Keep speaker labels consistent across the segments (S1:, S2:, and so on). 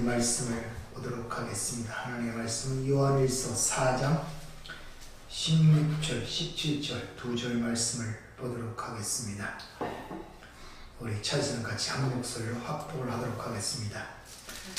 S1: 말씀을 보도록 하겠습니다. 하나님의 말씀은 요한일서 4장 16절, 17절 두 절 말씀을 보도록 하겠습니다. 우리 차에서는 같이 한 목소리로 합독을 하도록 하겠습니다.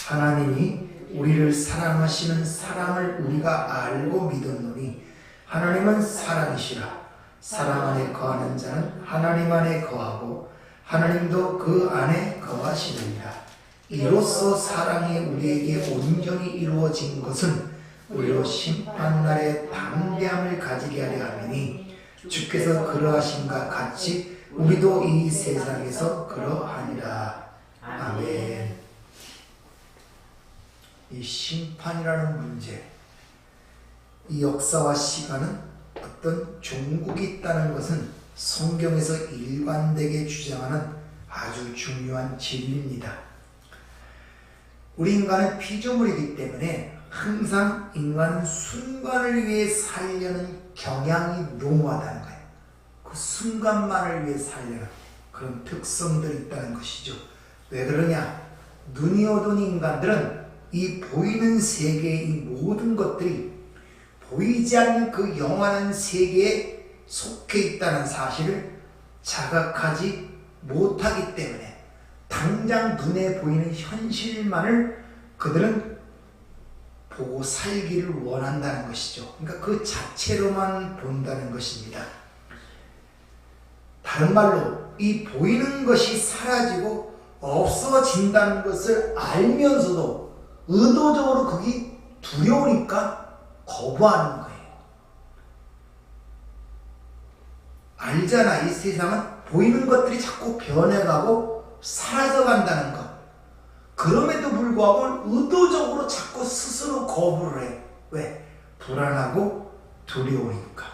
S1: 하나님이 우리를 사랑하시는 사랑을 우리가 알고 믿었노니 하나님은 사랑이시라. 사랑 안에 거하는 자는 하나님 안에 거하고 하나님도 그 안에 거하시느니라. 이로써 사랑이 우리에게 온전히 이루어진 것은 우리로 심판날에 담대함을 가지게 하려 함이니 주께서 그러하심과 같이 우리도 이 세상에서 그러하니라. 아멘. 이 심판이라는 문제, 이 역사와 시간은 어떤 종국이 있다는 것은 성경에서 일관되게 주장하는 아주 중요한 진리입니다. 우리 인간은 피조물이기 때문에 항상 인간은 순간을 위해 살려는 경향이 농후하다는 거예요. 그 순간만을 위해 살려는 그런 특성들이 있다는 것이죠. 왜 그러냐? 눈이 어두운 인간들은 이 보이는 세계의 이 모든 것들이 보이지 않는 그 영원한 세계에 속해 있다는 사실을 자각하지 못하기 때문에 당장 눈에 보이는 현실만을 그들은 보고 살기를 원한다는 것이죠. 그러니까 그 자체로만 본다는 것입니다. 다른 말로 이 보이는 것이 사라지고 없어진다는 것을 알면서도 의도적으로 그게 두려우니까 거부하는 거예요. 알잖아. 이 세상은 보이는 것들이 자꾸 변해가고 사라져간다는 것. 그럼에도 불구하고 의도적으로 자꾸 스스로 거부를 해. 왜? 불안하고 두려우니까.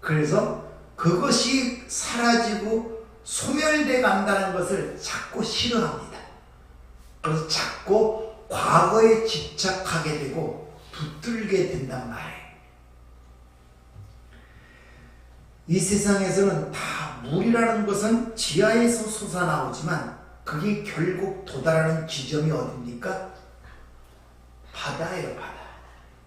S1: 그래서 그것이 사라지고 소멸돼 간다는 것을 자꾸 싫어합니다. 그래서 자꾸 과거에 집착하게 되고 붙들게 된단 말이에요. 이 세상에서는 다 물이라는 것은 지하에서 솟아나오지만 그게 결국 도달하는 지점이 어디입니까? 바다예요, 바다.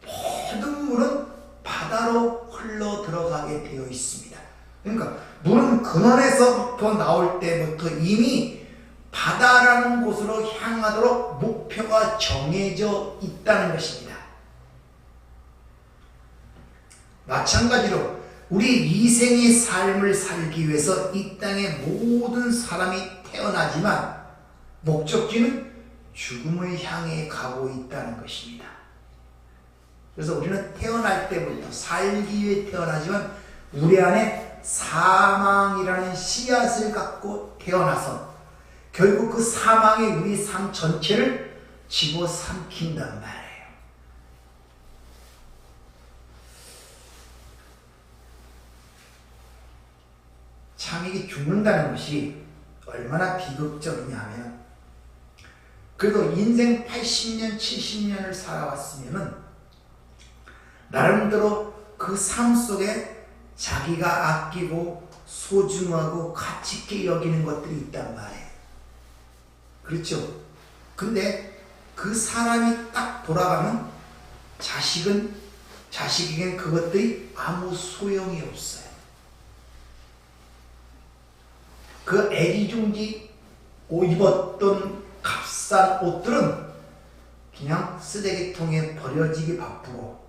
S1: 모든 물은 바다로 흘러 들어가게 되어 있습니다. 그러니까 물은 근원에서부터 나올 때부터 이미 바다라는 곳으로 향하도록 목표가 정해져 있다는 것입니다. 마찬가지로 우리 이생의 삶을 살기 위해서 이 땅에 모든 사람이 태어나지만 목적지는 죽음을 향해 가고 있다는 것입니다. 그래서 우리는 태어날 때부터 살기 위해 태어나지만 우리 안에 사망이라는 씨앗을 갖고 태어나서 결국 그 사망이 우리 삶 전체를 집어삼킨단 말이에요. 참 이게 죽는다는 것이 얼마나 비극적이냐 하면 그래도 인생 80년, 70년을 살아왔으면은 나름대로 그 삶 속에 자기가 아끼고 소중하고 가치 있게 여기는 것들이 있단 말이에요. 그렇죠? 근데 그 사람이 딱 돌아가면 자식에겐 그것들이 아무 소용이 없어요. 그 애지중지 입었던 값싼 옷들은 그냥 쓰레기통에 버려지기 바쁘고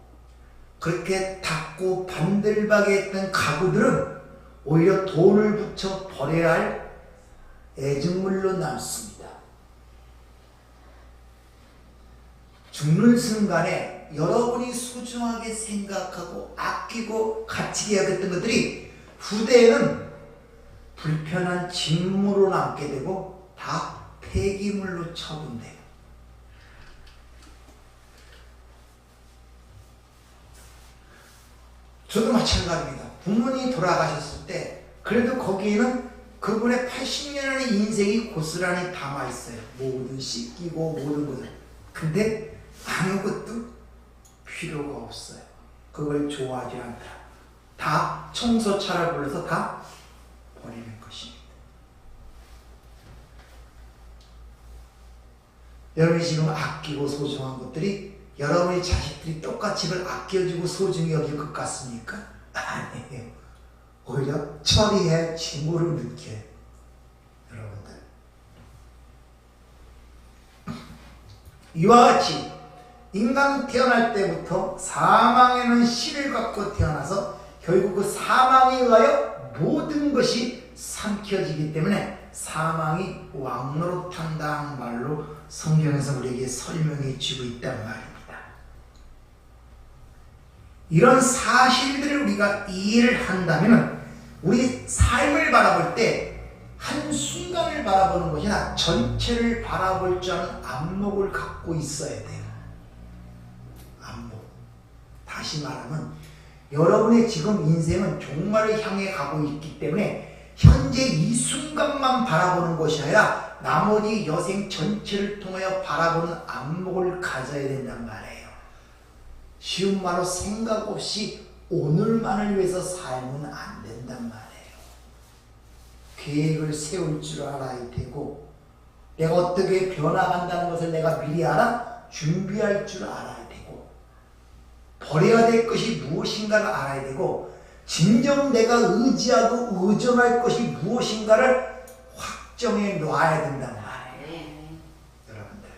S1: 그렇게 닦고 반들박이 했던 가구들은 오히려 돈을 붙여 버려야 할 애증물로 남습니다. 죽는 순간에 여러분이 소중하게 생각하고 아끼고 가치 있게 여겼던 것들이 후대에는 불편한 짐으로 남게 되고 다 폐기물로 처분돼요. 저도 마찬가지입니다. 부모님이 돌아가셨을 때 그래도 거기에는 그분의 80년의 인생이 고스란히 담아있어요. 모든 씻기고 모든 것을. 근데 아무것도 필요가 없어요. 그걸 좋아하지 않더라. 다 청소차를 불러서 다 버리는 것입니다. 여러분이 지금 아끼고 소중한 것들이 여러분의 자식들이 똑같이 그걸 아껴주고 소중히 여길 것 같습니까? 아니에요. 오히려 처리해 징후를 느껴요. 여러분들. 이와 같이 인간이 태어날 때부터 사망에는 씨를 갖고 태어나서 결국 그 사망에 의하여 모든 것이 삼켜지기 때문에 사망이 왕노릇한다는 말로 성경에서 우리에게 설명해 주고 있단 말입니다. 이런 사실들을 우리가 이해를 한다면 우리 삶을 바라볼 때 한순간을 바라보는 것이 아니라 전체를 바라볼 줄 아는 안목을 갖고 있어야 돼요. 안목. 다시 말하면 여러분의 지금 인생은 종말을 향해 가고 있기 때문에 현재 이 순간만 바라보는 것이 아니라 나머지 여생 전체를 통하여 바라보는 안목을 가져야 된단 말이에요. 쉬운 말로 생각 없이 오늘만을 위해서 살면 안 된단 말이에요. 계획을 세울 줄 알아야 되고 내가 어떻게 변화간다는 것을 내가 미리 알아 준비할 줄 알아야 되고 버려야 될 것이 무엇인가를 알아야 되고 진정 내가 의지하고 의존할 것이 무엇인가를 확정해 놔야 된단 말이에요. 여러분들.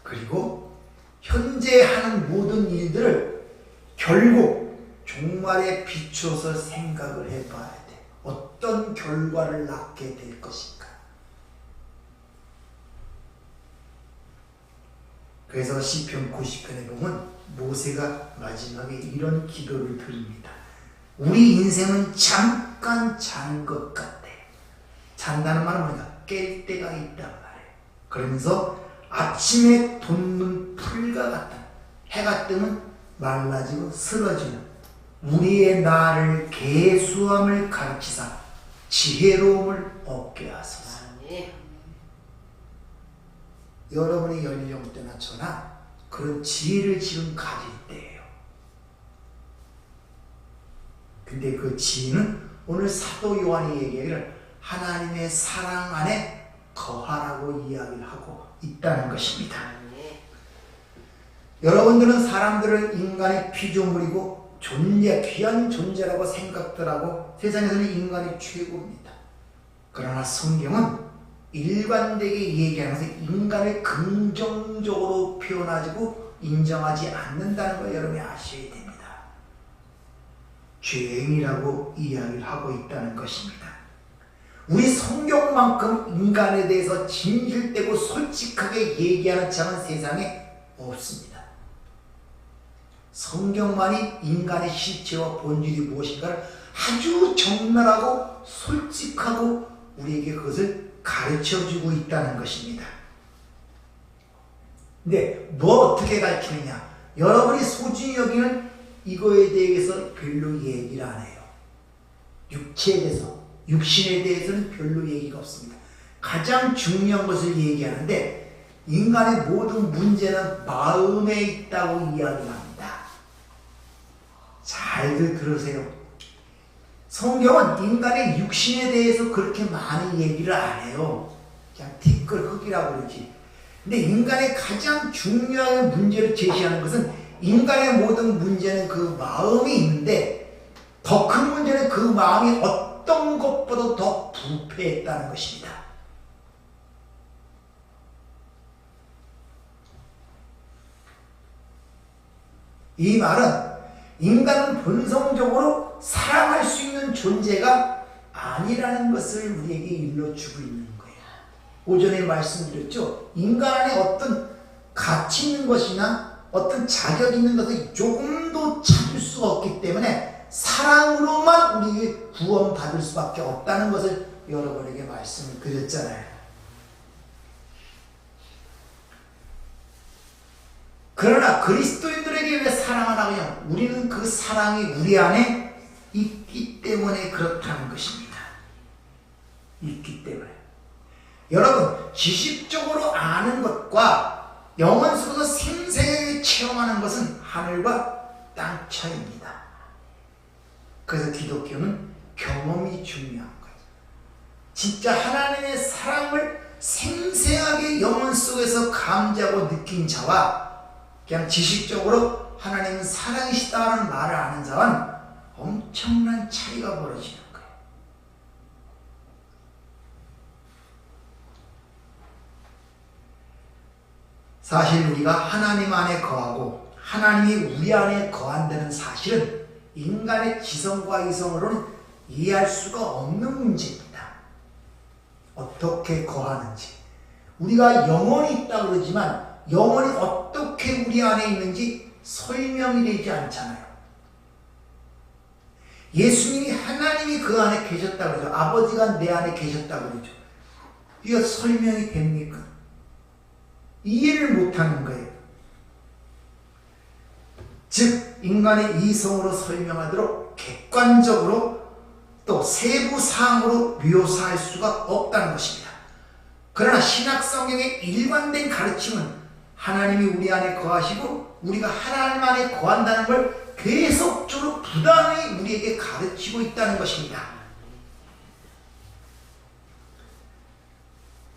S1: 그리고 현재 하는 모든 일들을 결국 종말에 비추어서 생각을 해봐야 돼. 어떤 결과를 낳게 될 것인가. 그래서 시편 90편에 보면 모세가 마지막에 이런 기도를 드립니다. 우리 인생은 잠깐 잔 것 같아. 잔다는 말은 뭐냐? 깰 때가 있단 말이에요. 그러면서 아침에 돋는 풀과 같다. 해가 뜨면 말라지고 쓰러지는 우리의 나를 계수함을 가르치사 지혜로움을 얻게 하소서. 여러분의 연령대나 저나 그런 지혜를 지금 가질 때예요. 근데 그 지혜는 오늘 사도 요한이 얘기하기를 하나님의 사랑 안에 거하라고 이야기를 하고 있다는 것입니다. 여러분들은 사람들을 인간의 피조물이고 귀한 존재라고 생각들 하고 세상에서는 인간이 최고입니다. 그러나 성경은 일관되게 얘기하면서 인간을 긍정적으로 표현하고 인정하지 않는다는 걸 여러분이 아셔야 됩니다. 죄인이라고 이야기를 하고 있다는 것입니다. 우리 성경만큼 인간에 대해서 진실되고 솔직하게 얘기하는 책은 세상에 없습니다. 성경만이 인간의 실체와 본질이 무엇인가를 아주 적나라하고 솔직하고 우리에게 그것을 가르쳐주고 있다는 것입니다. 근데 뭐 어떻게 가르치느냐? 여러분이 소중히 여기는 이거에 대해서 별로 얘기를 안 해요. 육체에 대해서, 육신에 대해서는 별로 얘기가 없습니다. 가장 중요한 것을 얘기하는데 인간의 모든 문제는 마음에 있다고 이야기합니다. 잘들 들으세요. 성경은 인간의 육신에 대해서 그렇게 많이 얘기를 안 해요. 그냥 티끌 흙이라고 그러지. 근데 인간의 가장 중요한 문제를 제시하는 것은 인간의 모든 문제는 그 마음이 있는데 더 큰 문제는 그 마음이 어떤 것보다 더 부패했다는 것입니다. 이 말은 인간은 본성적으로 사랑할 수 있는 존재가 아니라는 것을 우리에게 일러주고 있는 거예요. 오전에 말씀드렸죠. 인간 안에 어떤 가치 있는 것이나 어떤 자격 있는 것을 조금도 찾을 수가 없기 때문에 사랑으로만 우리에게 구원받을 수밖에 없다는 것을 여러분에게 말씀을 드렸잖아요. 그러나 그리스도인들에게 왜 사랑을 하느냐? 우리는 그 사랑이 우리 안에 있기 때문에 그렇다는 것입니다. 있기 때문에. 여러분, 지식적으로 아는 것과 영혼 속에서 생생하게 체험하는 것은 하늘과 땅 차이입니다. 그래서 기독교는 경험이 중요한 거예요. 진짜 하나님의 사랑을 생생하게 영혼 속에서 감지하고 느낀 자와 그냥 지식적으로 하나님은 사랑이시다는 말을 아는 자와는 엄청난 차이가 벌어지는 거예요. 사실 우리가 하나님 안에 거하고 하나님이 우리 안에 거한다는 사실은 인간의 지성과 이성으로는 이해할 수가 없는 문제입니다. 어떻게 거하는지. 우리가 영혼이 있다고 그러지만 영혼이 어떻게 우리 안에 있는지 설명이 되지 않잖아요. 예수님이 하나님이 그 안에 계셨다고 그러죠. 아버지가 내 안에 계셨다고 그러죠. 이거 설명이 됩니까? 이해를 못하는 거예요. 즉 인간의 이성으로 설명하도록 객관적으로 또 세부 사항으로 묘사할 수가 없다는 것입니다. 그러나 신약 성경의 일관된 가르침은 하나님이 우리 안에 거하시고 우리가 하나님 안에 거한다는 걸 계속적으로 부단히 우리에게 가르치고 있다는 것입니다.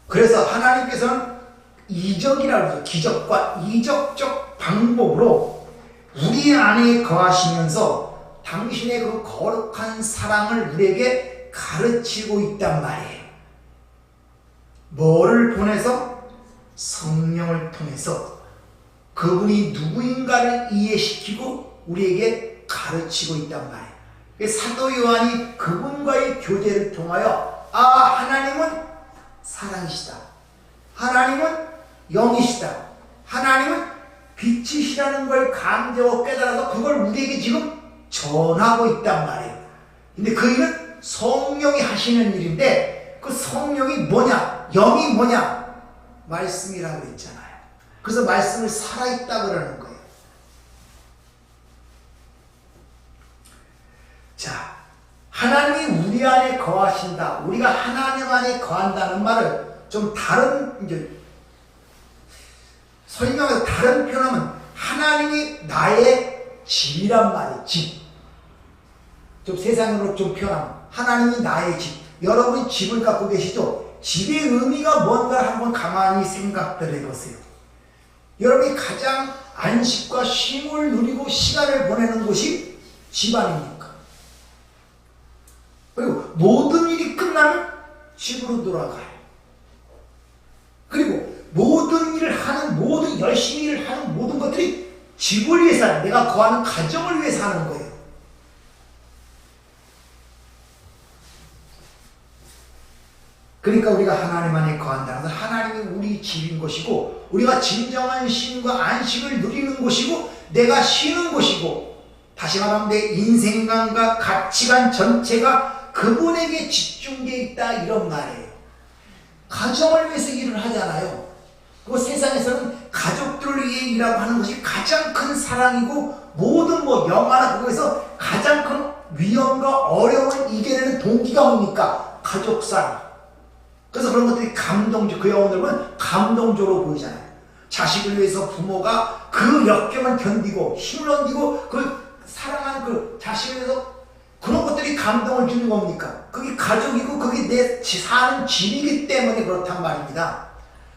S1: 그래서 하나님께서는 이적이라고 하죠. 기적과 이적적 방법으로 우리 안에 거하시면서 당신의 그 거룩한 사랑을 우리에게 가르치고 있단 말이에요. 뭐를 보내서? 성령을 통해서 그분이 누구인가를 이해시키고 우리에게 가르치고 있단 말이에요. 사도 요한이 그분과의 교제를 통하여 하나님은 사랑이시다. 하나님은 영이시다. 하나님은 빛이시라는 걸 감지하고 깨달아서 그걸 우리에게 지금 전하고 있단 말이에요. 근데 그 일은 성령이 하시는 일인데 그 성령이 뭐냐? 영이 뭐냐? 말씀이라고 했잖아요. 그래서 말씀을 살아있다 그러는 거예요. 자, 하나님이 우리 안에 거하신다. 우리가 하나님 안에 거한다는 말을 좀 다른 설명해서 다른 표현하면 하나님이 나의 집이란 말이에요. 집. 좀 세상으로 좀 표현하면 하나님이 나의 집. 여러분이 집을 갖고 계시죠? 집의 의미가 뭔가 한번 가만히 생각들 해보세요. 여러분이 가장 안식과 쉼을 누리고 시간을 보내는 곳이 집 아닙니까? 그리고 모든 일이 끝나면 집으로 돌아가요. 그리고 모든 일을 하는 모든 열심히 일을 하는 모든 것들이 집을 위해서 하는, 내가 거하는 가정을 위해서 하는 거예요. 그러니까 우리가 하나님 안에 거한다는 것은 하나님이 우리 집인 것이고 우리가 진정한 쉼과 안식을 누리는 곳이고 내가 쉬는 곳이고 다시 말하면 내 인생관과 가치관 전체가 그분에게 집중되어 있다 이런 말이에요. 가정을 위해서 일을 하잖아요. 그 세상에서는 가족들을 위해 일하고 하는 것이 가장 큰 사랑이고 모든 영화나 그거에서 가장 큰 위험과 어려움을 이겨내는 동기가 뭡니까? 가족 사랑. 그래서 그런 것들이 감동적, 그 영혼들 보면 감동적으로 보이잖아요. 자식을 위해서 부모가 그 역경을 견디고 힘을 얻고 그 사랑한 그 자식을 위해서 그런 것들이 감동을 주는 겁니까? 그게 가족이고 그게 내 사는 집이기 때문에 그렇단 말입니다.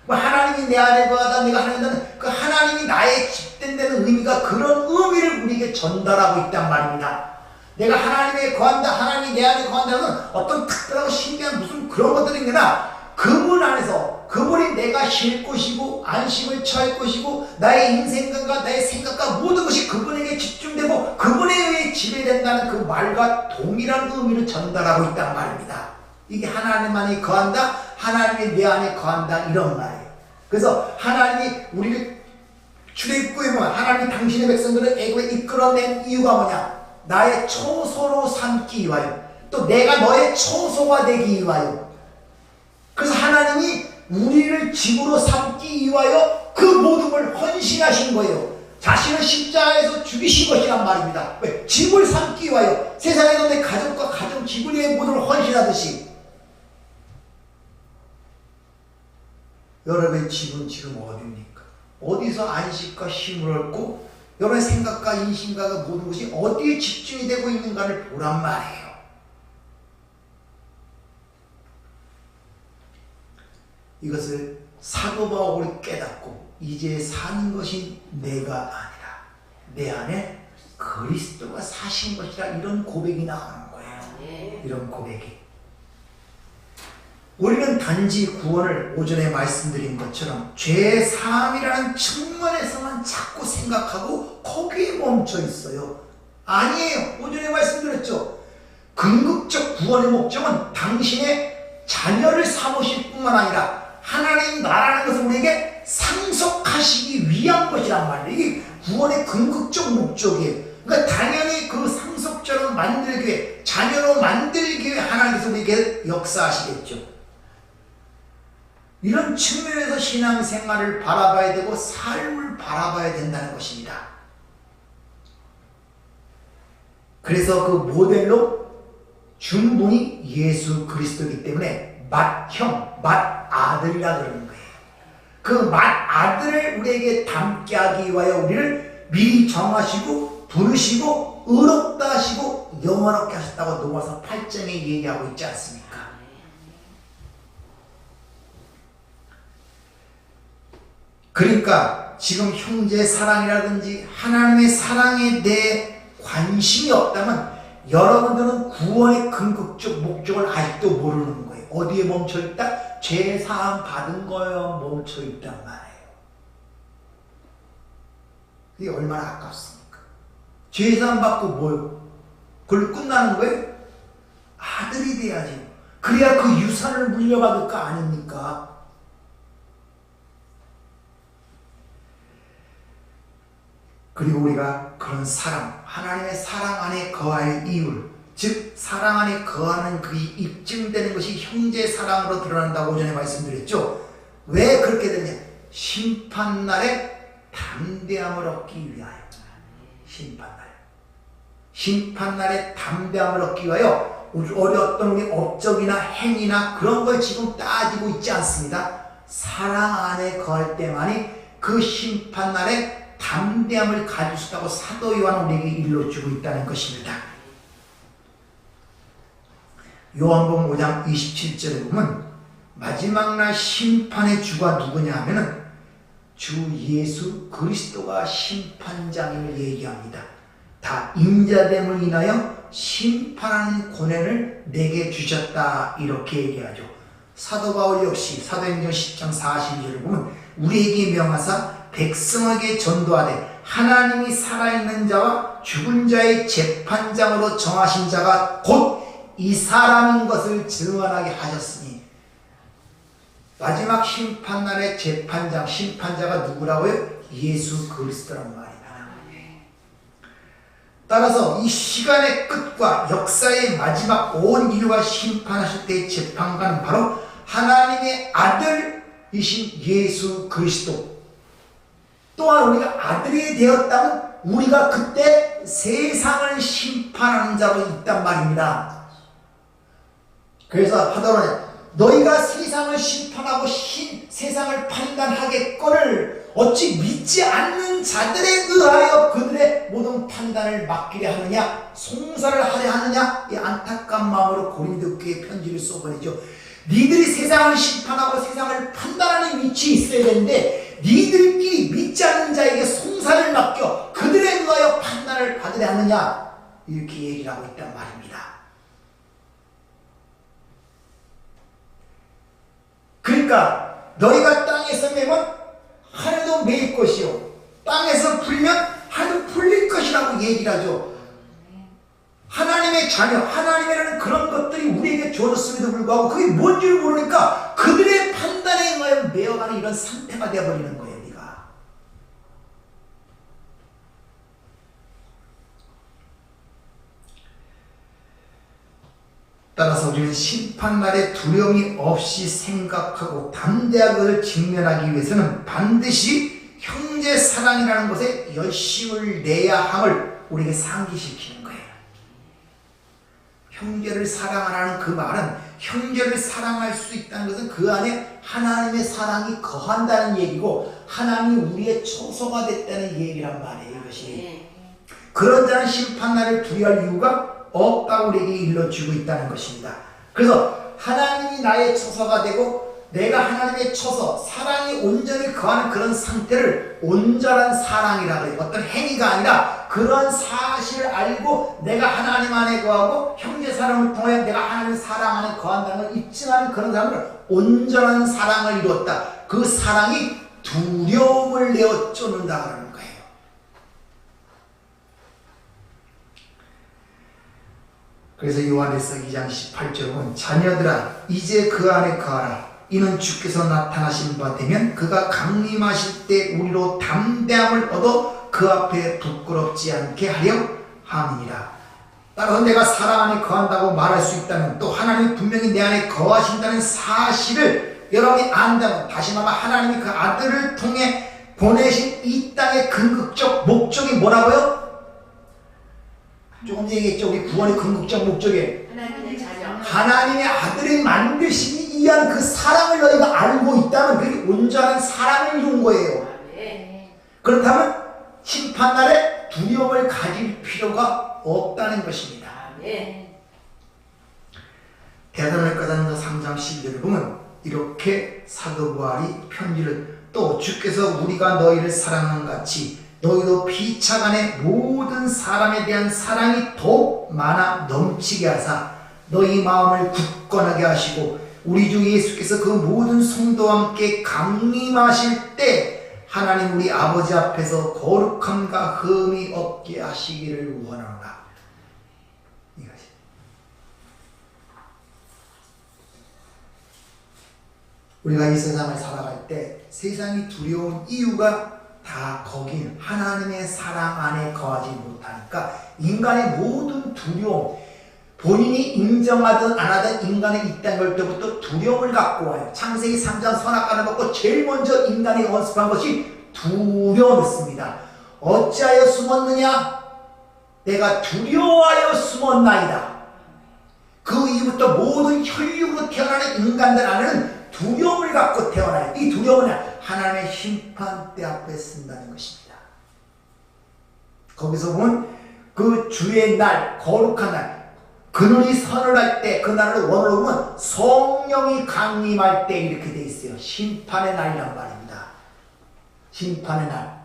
S1: 하나님이 내 안에 거하다 내가 하나님은 그 하나님이 나의 집된다는 의미가 그런 의미를 우리에게 전달하고 있단 말입니다. 내가 하나님에 거한다, 하나님이 내 안에 거한다는 어떤 특별하고 신기한 무슨 그런 것들이 아니라 그분 안에서 그분이 내가 쉴 곳이고 안식을 처할 곳이고 나의 인생관과 나의 생각과 모든 것이 그분에게 집중되고 그분에 의해 지배된다는 그 말과 동일한 의미를 전달하고 있단 말입니다. 이게 하나님 안에 거한다, 하나님이 내 안에 거한다 이런 말이에요. 그래서 하나님이 우리를 출애굽기에 보면 하나님이 당신의 백성들을 애굽에 이끌어낸 이유가 뭐냐? 나의 초소로 삼기 위하여 또 내가 너의 초소가 되기 위하여. 그래서 하나님이 우리를 집으로 삼기 위하여 그 모든 걸 헌신하신 거예요. 자신을 십자가에서 죽이신 것이란 말입니다. 왜? 집을 삼기 위하여. 세상에서 내 가족과 가정 집을 위해 모든 걸 헌신하듯이 여러분의 집은 지금 어디입니까? 어디서 안식과 쉼을 얻고 여러분의 생각과 인심과 모든 것이 어디에 집중이 되고 있는가를 보란 말이에요. 이것을 사도 바울이 깨닫고 이제 사는 것이 내가 아니라 내 안에 그리스도가 사신 것이라 이런 고백이 나오는 거예요. 이런 고백이. 우리는 단지 구원을 오전에 말씀드린 것처럼 죄사함이라는 측면에서만 자꾸 생각하고 거기에 멈춰 있어요. 아니에요. 오전에 말씀드렸죠. 궁극적 구원의 목적은 당신의 자녀를 삼으실 뿐만 아니라 하나님 나라는 것을 우리에게 상속하시기 위한 것이란 말이에요. 이게 구원의 궁극적 목적이에요. 그러니까 당연히 그 상속자로 만들기 위해, 자녀로 만들기 위해 하나님께서 우리에게 역사하시겠죠. 이런 측면에서 신앙생활을 바라봐야 되고 삶을 바라봐야 된다는 것입니다. 그래서 그 모델로 준 분이 예수 그리스도이기 때문에 맏형, 맏아들이라 그러는 거예요. 그 맏아들을 우리에게 닮게 하기 위하여 우리를 미리 정하시고 부르시고 의롭다 하시고 영원하게 하셨다고 로마서 8장에 얘기하고 있지 않습니까? 그러니까 지금 형제 사랑이라든지 하나님의 사랑에 대해 관심이 없다면 여러분들은 구원의 궁극적 목적을 아직도 모르는 거예요. 어디에 멈춰있다? 죄사함 받은 거에 멈춰있단 말이에요. 이게 얼마나 아깝습니까? 죄사함 받고 뭐요? 그걸로 끝나는 거예요? 아들이 돼야지. 그래야 그 유산을 물려받을 거 아닙니까? 그리고 우리가 그런 사랑, 하나님의 사랑 안에 거할 이유, 즉 사랑 안에 거하는 그 입증되는 것이 형제 사랑으로 드러난다고 오전에 말씀드렸죠. 왜 그렇게 되냐? 심판날에 담대함을 얻기 위하여. 심판날에 담대함을 얻기 위하여 어떤 우리 업적이나 행위나 그런 걸 지금 따지고 있지 않습니다. 사랑 안에 거할 때만이 그 심판날에 담대함을 가질 수 있다고 사도 요한은 우리에게 일러주고 있다는 것입니다. 요한복음 5장 27절에 보면 마지막 날 심판의 주가 누구냐 하면은 주 예수 그리스도가 심판장임을 얘기합니다. 다 인자됨을 인하여 심판하는 권한을 내게 주셨다 이렇게 얘기하죠. 사도 바울 역시 사도행전 10장 42절을 보면 우리에게 명하사 백성에게 전도하되 하나님이 살아있는 자와 죽은 자의 재판장으로 정하신 자가 곧 이 사람인 것을 증언하게 하셨으니 마지막 심판날의 재판장, 심판자가 누구라고요? 예수 그리스도란 말이다. 따라서 이 시간의 끝과 역사의 마지막 온 인류가 심판하실 때의 재판관은 바로 하나님의 아들이신 예수 그리스도. 또한 우리가 아들이 되었다면 우리가 그때 세상을 심판하는 자로 있단 말입니다. 그래서 하더라도 너희가 세상을 심판하고 세상을 판단하겠거늘 어찌 믿지 않는 자들에 의하여 그들의 모든 판단을 맡기려 하느냐, 송사를 하려 하느냐, 이 안타까운 마음으로 고린도 교회에 편지를 써보내죠. 니들이 세상을 심판하고 세상을 판단하는 위치에 있어야 되는데 니들끼리 믿지 않는 자에게 송사를 맡겨 그들에 의하여 판단을 받으려 하느냐, 이렇게 얘기를 하고 있단 말입니다. 그러니까 너희가 땅에서 매면 하늘도 매일 것이요 땅에서 풀면 하늘도 풀릴 것이라고 얘기를 하죠. 하나님의 자녀, 하나님이라는 그런 것들이 우리에게 주어졌음에도 불구하고 그게 뭔지를 모르니까 그들의 판단에 의하여 매어가는 이런 상태가 되어버리는 거예요. 우리가 따라서 우리는 심판날에 두려움이 없이 생각하고 담대하게 직면하기 위해서는 반드시 형제 사랑이라는 것에 열심을 내야 함을 우리에게 상기시키는 거예요. 형제를 사랑하라는 그 말은 형제를 사랑할 수 있다는 것은 그 안에 하나님의 사랑이 거한다는 얘기고 하나님이 우리의 처소가 됐다는 얘기란 말이에요. 이것이. 그런 자는 심판날을 두려워할 이유가 없다고 우리에게 일러주고 있다는 것입니다. 그래서 하나님이 나의 처소가 되고 내가 하나님의 처서 사랑이 온전히 거하는 그런 상태를 온전한 사랑이라고 해요. 어떤 행위가 아니라 그런 사실을 알고 내가 하나님 안에 거하고 형제 사랑을 통해 내가 하나님의 사랑 안에 거한다는 걸 입증하는 그런 사람을 온전한 사랑을 이루었다. 그 사랑이 두려움을 내어 쫓는다는 거예요. 그래서 요한에서 2장 18절에 보면 자녀들아 이제 그 안에 거하라. 이는 주께서 나타나신 바 되면 그가 강림하실 때 우리로 담대함을 얻어 그 앞에 부끄럽지 않게 하려 함이니라. 따라서 내가 사랑 안에 거한다고 말할 수 있다면 또 하나님이 분명히 내 안에 거하신다는 사실을 여러분이 안다면 다시 말하면 하나님이 그 아들을 통해 보내신 이 땅의 궁극적 목적이 뭐라고요? 조금 전에 얘기했죠. 우리 구원의 궁극적 목적이
S2: 하나님의 자녀.
S1: 하나님의 아들을 만드시기 위한 그 사랑을 너희가 알고 있다면 그게 온전한 사랑을 이룬 거예요.
S2: 네.
S1: 그렇다면 심판날에 두려움을 가질 필요가 없다는 것입니다.
S2: 네.
S1: 데살로니가전서 3장 11절을 보면 이렇게 사도 바울이 편지를 또 주께서 우리가 너희를 사랑한 같이 너희도 피차간에 모든 사람에 대한 사랑이 더욱 많아 넘치게 하사 너희 마음을 굳건하게 하시고 우리 주 예수께서 그 모든 성도와 함께 강림하실 때 하나님 우리 아버지 앞에서 거룩함과 흠이 없게 하시기를 원하노라. 이것이 우리가 이 세상을 살아갈 때 세상이 두려운 이유가 다 거긴 하나님의 사랑 안에 거하지 못하니까 인간의 모든 두려움, 본인이 인정하든 안 하든 인간의 이 땅 걸 때부터 두려움을 갖고 와요. 창세기 3장 선악과를 먹고 제일 먼저 인간이 연습한 것이 두려움이었습니다. 어찌하여 숨었느냐? 내가 두려워하여 숨었나이다. 그 이후부터 모든 혈육으로 태어나는 인간들 안에는 두려움을 갖고 태어나요. 이 두려움은 하나님의 심판대 앞에 쓴다는 것입니다. 거기서 보면 그 주의 날, 거룩한 날, 그늘이 선을 할 때, 그 날을 원어로 보면 성령이 강림할 때 이렇게 돼 있어요. 심판의 날이란 말입니다. 심판의 날.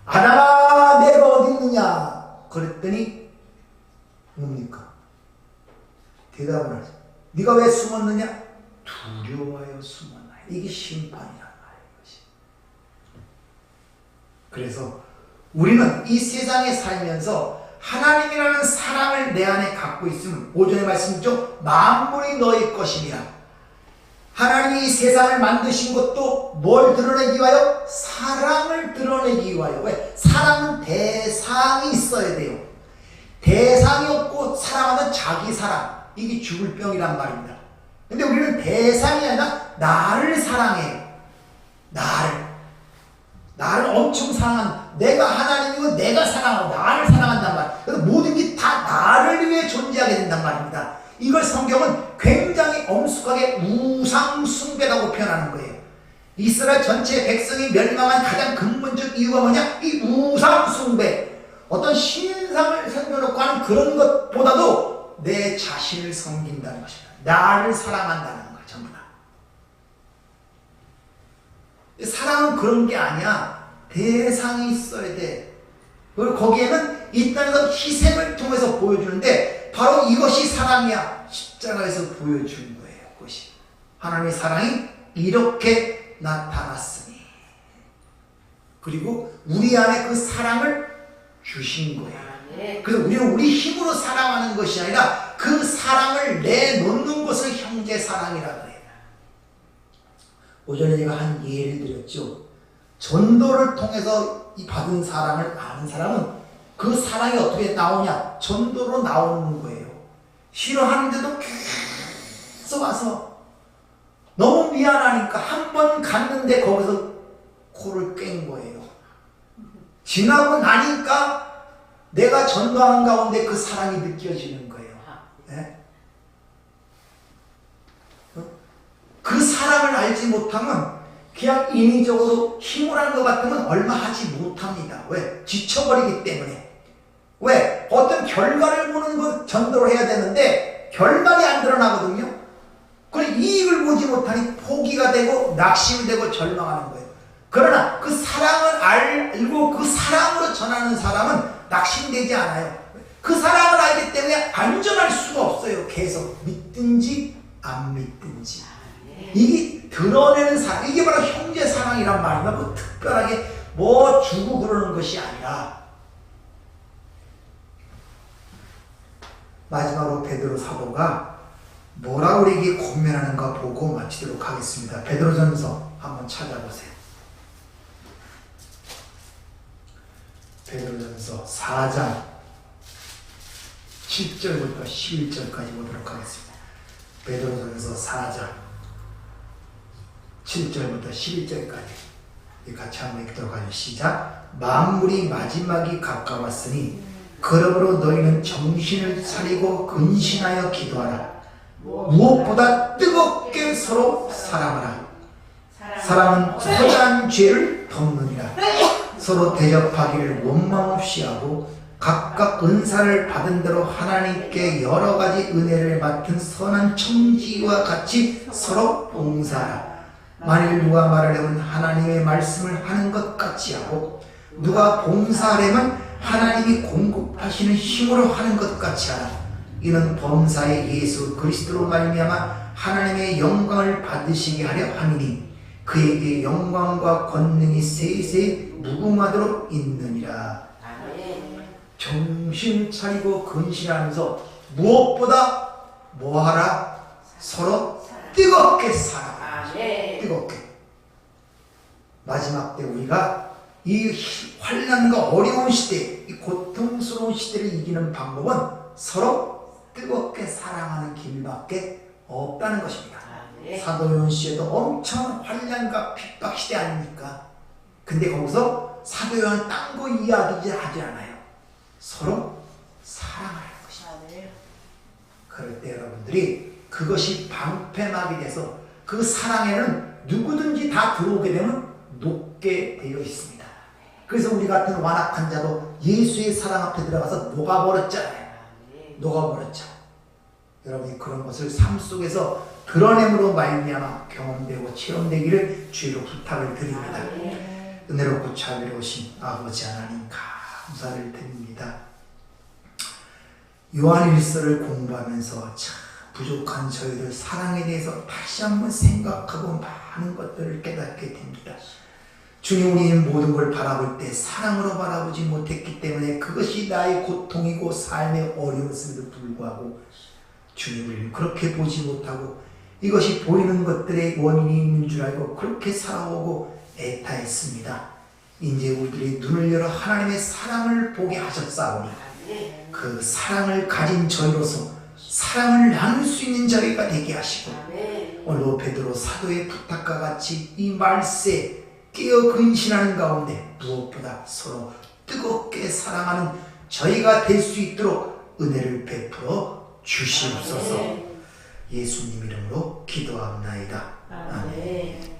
S1: 아담아 내가 어디 있느냐? 그랬더니 뭡니까? 대답을 하죠. 네가 왜 숨었느냐? 두려워하여 숨었나. 이게 심판이란 말이에요. 그래서 우리는 이 세상에 살면서 하나님이라는 사랑을 내 안에 갖고 있으면 오전에 말씀드렸죠. 만물이 너의 것이니라. 하나님이 이 세상을 만드신 것도 뭘 드러내기 위하여? 사랑을 드러내기 위하여. 왜? 사랑은 대상이 있어야 돼요. 대상이 없고 사랑하는 자기 사랑, 이게 죽을 병이란 말입니다. 근데 우리는 대상이 아니라 나를 사랑해요. 나를 엄청 사랑한, 내가 하나님이고 내가 사랑하고 나를 사랑한단 말이에요. 그래서 모든 게 다 나를 위해 존재하게 된단 말입니다. 이걸 성경은 굉장히 엄숙하게 우상숭배라고 표현하는 거예요. 이스라엘 전체 백성이 멸망한 가장 근본적 이유가 뭐냐? 이 우상숭배. 어떤 신상을 섬겨놓고 하는 그런 것보다도 내 자신을 섬긴다는 것입니다. 나를 사랑한다는 거예요. 전부 다. 사랑은 그런 게 아니야. 대상이 있어야 돼. 그리고 거기에는 이 땅에서 희생을 통해서 보여주는데 바로 이것이 사랑이야. 십자가에서 보여준 거예요. 그것이 하나님의 사랑이 이렇게 나타났으니, 그리고 우리 안에 그 사랑을 주신 거예요. 그래서 우리는 우리 힘으로 사랑하는 것이 아니라 그 사랑을 내놓는 것을 형제 사랑이라고 해요. 오전에 제가 한 예를 드렸죠. 전도를 통해서 이 받은 사랑을 아는 사람은 그 사랑이 어떻게 나오냐? 전도로 나오는 거예요. 싫어하는데도 계속 와서 너무 미안하니까 한 번 갔는데 거기서 코를 꽹 거예요. 지나고 나니까 내가 전도하는 가운데 그 사랑이 느껴지는 거예요. 네? 그 사랑을 알지 못하면 그냥 인위적으로 힘을 하는 것 같으면 얼마 하지 못합니다. 왜? 지쳐버리기 때문에. 왜? 어떤 결과를 보는 그 전도를 해야 되는데 결말이 안 드러나거든요. 그리고 이익을 보지 못하니 포기가 되고 낙심이 되고 절망하는 거예요. 그러나 그 사랑을 알고 그 사랑으로 전하는 사람은 낙심되지 않아요. 그 사랑을 알기 때문에 안전할 수가 없어요. 계속 믿든지 안 믿든지. 이게 드러내는 사랑, 이게 바로 형제 사랑이란 말이야. 뭐 특별하게 뭐 주고 그러는 것이 아니라. 마지막으로 베드로 사도가 뭐라고 우리에게 권면하는가 보고 마치도록 하겠습니다. 베드로전서 한번 찾아보세요. 베드로전서 4장 7절부터 11절까지 보도록 하겠습니다. 베드로전서 4장 7절부터 11절까지 같이 한번 읽도록 하죠. 시작. 만물이 마지막이 가까웠으니 그러므로 너희는 정신을 차리고 근신하여 기도하라. 무엇보다 뜨겁게 서로 사랑하라. 사랑은 초자한 죄를 덮느니라. 서로 대접하기를 원망 없이 하고 각각 은사를 받은 대로 하나님께 여러 가지 은혜를 맡은 선한 청지와 같이 서로 봉사하라. 만일 누가 말하려면 하나님의 말씀을 하는 것 같이 하고 누가 봉사하려면 하나님이 공급하시는 힘으로 하는 것 같이 하라. 이는 범사의 예수 그리스도로 말미암아 하나님의 영광을 받으시게 하려 함이니 그에게 영광과 권능이 세세 무궁하도록 있느니라. 정신 차리고 근신하면서 무엇보다 뭐하라? 서로 뜨겁게 살아라. 뜨겁게. 마지막 때 우리가 이 환난과 어려운 시대, 이 고통스러운 시대를 이기는 방법은 서로 뜨겁게 사랑하는 길밖에 없다는 것입니다. 사도 요한 시에도 엄청 환난과 핍박 시대 아닙니까? 근데 거기서 사도 요한 딴 거 이야기 하지 않아요. 서로 사랑하는 것입니다. 그럴 때 여러분들이 그것이 방패막이 돼서 그 사랑에는 누구든지 다 들어오게 되면 녹게 되어 있습니다. 그래서 우리 같은 완악한 자도 예수의 사랑 앞에 들어가서 녹아버렸잖아요. 녹아버렸죠. 여러분이 그런 것을 삶 속에서 드러냄으로 말미암아 경험되고 체험되기를 주의로 부탁을 드립니다. 은혜롭고 자비로우신 아버지 하나님 감사를 드립니다. 요한일서를 공부하면서 참 부족한 저희들 사랑에 대해서 다시 한번 생각하고 많은 것들을 깨닫게 됩니다. 주님, 우리는 모든 걸 바라볼 때 사랑으로 바라보지 못했기 때문에 그것이 나의 고통이고 삶의 어려움에도 불구하고 주님을 그렇게 보지 못하고 이것이 보이는 것들의 원인이 있는 줄 알고 그렇게 살아오고 애타했습니다. 이제 우리들이 눈을 열어 하나님의 사랑을 보게 하셨사오니 그 사랑을 가진 저희로서 사랑을 나눌 수 있는 저희가 되게 하시고 오늘 베드로 사도의 부탁과 같이 이 말세에 깨어 근신하는 가운데 무엇보다 서로 뜨겁게 사랑하는 저희가 될 수 있도록 은혜를 베풀어 주시옵소서. 예수님 이름으로 기도합나이다. 아멘.